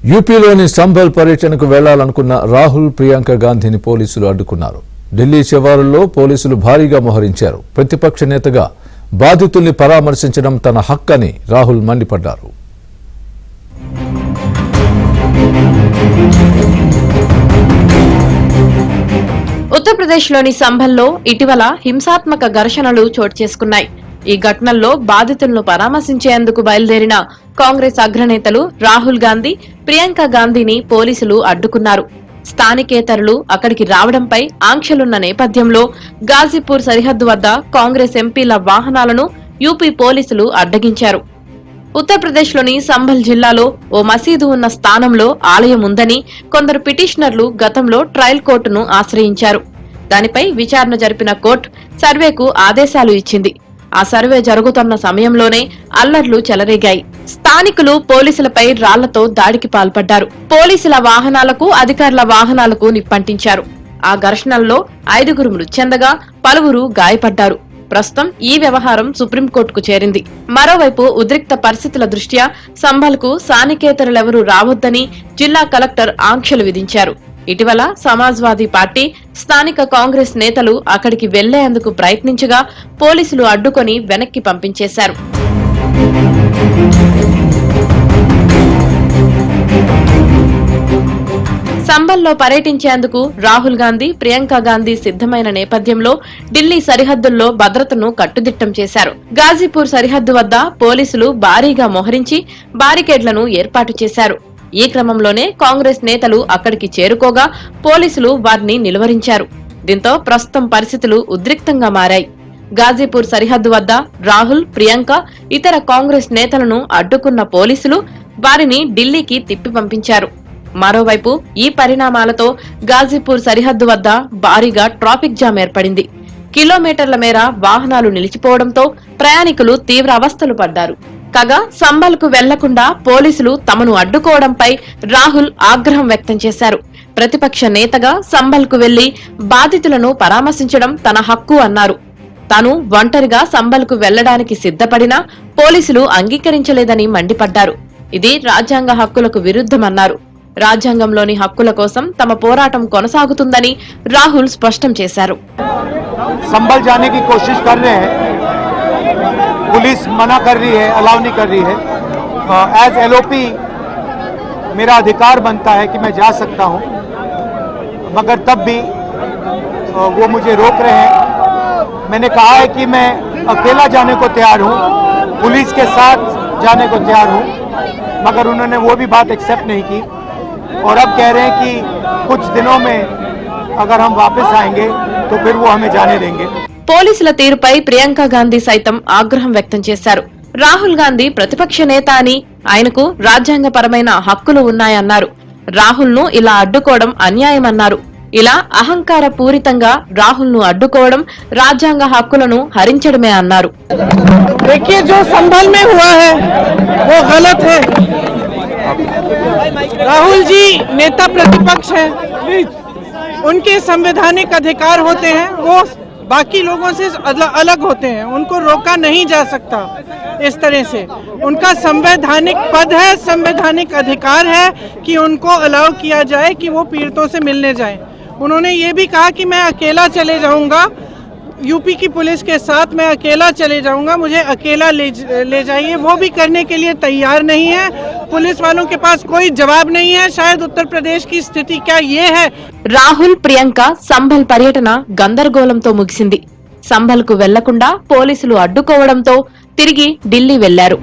యూపీలోని సంభల్ పర్యటనకు వెళ్లాలనుకున్న రాహుల్ ప్రియాంక గాంధీని పోలీసులు అడ్డుకున్నారు. ఢిల్లీ శివారుల్లో పోలీసులు భారీగా మోహరించారు. ప్రతిపక్ష నేతగా బాధితుల్ని పరామర్శించడం తన హక్కని రాహుల్ మండిపడ్డారు. ఉత్తరప్రదేశ్లోని సంభల్లో ఇటీవల హింసాత్మక ఘర్షణలు చోటు చేసుకున్నాయి. ఈ ఘటనల్లో బాధితులను పరామర్శించేందుకు బయలుదేరిన కాంగ్రెస్ అగ్రనేతలు రాహుల్ గాంధీ, ప్రియాంక గాంధీని పోలీసులు అడ్డుకున్నారు. స్థానికేతరులు అక్కడికి రావడంపై ఆంక్షలున్న నేపథ్యంలో గాజీపూర్ సరిహద్దు వద్ద కాంగ్రెస్ ఎంపీల వాహనాలను యూపీ పోలీసులు అడ్డగించారు. ఉత్తరప్రదేశ్లోని సంభల్ జిల్లాలో ఓ మసీదు ఉన్న స్థానంలో ఆలయం ఉందని కొందరు పిటిషనర్లు గతంలో ట్రయల్ కోర్టును ఆశ్రయించారు. దానిపై విచారణ జరిపిన కోర్టు సర్వేకు ఆదేశాలు ఇచ్చింది. ఆ సర్వే జరుగుతున్న సమయంలోనే అల్లర్లు చెలరేగాయి. స్థానికులు పోలీసులపై రాళ్లతో దాడికి పాల్పడ్డారు. పోలీసుల వాహనాలకు, అధికారుల వాహనాలకు నిప్పంటించారు. ఆ ఘర్షణల్లో 5 మృతి చెందగా పలువురు గాయపడ్డారు. ప్రస్తుతం ఈ వ్యవహారం సుప్రీంకోర్టుకు చేరింది. మరోవైపు ఉద్రిక్త పరిస్థితుల దృష్ట్యా సంభల్కు స్థానికేతరులెవరూ రావొద్దని జిల్లా కలెక్టర్ ఆంక్షలు విధించారు. ఇటీవల సమాజ్వాదీ పార్టీ, స్థానిక కాంగ్రెస్ నేతలు అక్కడికి వెళ్లేందుకు ప్రయత్నించగా పోలీసులు అడ్డుకొని వెనక్కి పంపించేశారు. సంభల్లో పర్యటించేందుకు రాహుల్ గాంధీ, ప్రియాంక గాంధీ సిద్ధమైన నేపథ్యంలో ఢిల్లీ సరిహద్దుల్లో భద్రతను కట్టుదిట్టం చేశారు. గాజీపూర్ సరిహద్దు వద్ద పోలీసులు భారీగా మోహరించి బారికేడ్లను ఏర్పాటు చేశారు. ఈ క్రమంలోనే కాంగ్రెస్ నేతలు అక్కడికి చేరుకోగా పోలీసులు వారిని నిలువరించారు. దీంతో ప్రస్తుతం పరిస్థితులు ఉద్రిక్తంగా మారాయి. గాజీపూర్ సరిహద్దు వద్ద రాహుల్, ప్రియాంక, ఇతర కాంగ్రెస్ నేతలను అడ్డుకున్న పోలీసులు వారిని ఢిల్లీకి తిప్పి పంపించారు. మరోవైపు ఈ పరిణామాలతో గాజీపూర్ సరిహద్దు వద్ద భారీగా ట్రాఫిక్ జామ్ ఏర్పడింది. కిలోమీటర్ల మేర వాహనాలు నిలిచిపోవడంతో ప్రయాణికులు తీవ్ర అవస్థలు పడ్డారు. కాగా సంభల్కు వెళ్లకుండా పోలీసులు తమను అడ్డుకోవడంపై రాహుల్ ఆగ్రహం వ్యక్తం చేశారు. ప్రతిపక్ష నేతగా సంభల్కు వెళ్లి బాధితులను పరామర్శించడం తన హక్కు అన్నారు. తాను ఒంటరిగా సంభల్కు వెళ్లడానికి సిద్ధపడినా పోలీసులు అంగీకరించలేదని మండిపడ్డారు. ఇది రాజ్యాంగ హక్కులకు విరుద్ధమన్నారు. రాజ్యాంగంలోని హక్కుల కోసం తమ పోరాటం కొనసాగుతుందని రాహుల్ స్పష్టం చేశారు. संभल जाने की कोशिश कर रहे हैं, पुलिस मना कर रही है, अलाउ नहीं कर रही है. एज एलओपी मेरा अधिकार बनता है कि मैं जा सकता हूं, मगर तब भी वो मुझे रोक रहे हैं. मैंने कहा है कि मैं अकेला जाने को तैयार हूं, पुलिस के साथ जाने को तैयार हूं, मगर उन्होंने वो भी बात एक्सेप्ट नहीं की और अब कह रहे हैं कि कुछ दिनों में अगर हम वापस आएंगे तो फिर वो हमें जाने देंगे. పోలీసుల తీరుపై ప్రియాంక గాంధీ సైతం ఆగ్రహం వ్యక్తం చేశారు. రాహుల్ గాంధీ ప్రతిపక్ష నేత అని, ఆయనకు రాజ్యాంగపరమైన హక్కులు ఉన్నాయన్నారు. రాహుల్ ను ఇలా అడ్డుకోవడం అన్యాయమన్నారు. ఇలా అహంకార పూరితంగా రాహుల్ ను అడ్డుకోవడం రాజ్యాంగ హక్కులను హరించడమే అన్నారు. देखिए जो संभल में हुआ है वो गलत है. राहुल जी नेता प्रतिपक्ष है, उनके संवैधानिक अधिकार होते हैं, वो बाकी लोगों से अलग होते हैं, उनको रोका नहीं जा सकता. इस तरह से उनका संवैधानिक पद है, संवैधानिक अधिकार है कि उनको अलाउ किया जाए कि वो पीड़ितों से मिलने जाएं. उन्होंने ये भी कहा कि मैं अकेला चले जाऊंगा, यूपी की पुलिस के साथ मैं अकेला चले जाऊंगा, मुझे अकेला ले जाइए. वो भी करने के लिए तैयार नहीं है. पुलिस वालों के पास कोई जवाब नहीं है. शायद उत्तर प्रदेश की स्थिति क्या ये है. రాహుల్, ప్రియాంక సంభల్ పర్యటన గందరగోళంతో ముగిసింది. సంభల్కు వెళ్లకుండా పోలీసులు అడ్డుకోవడంతో తిరిగి ఢిల్లీ వెళ్లారు.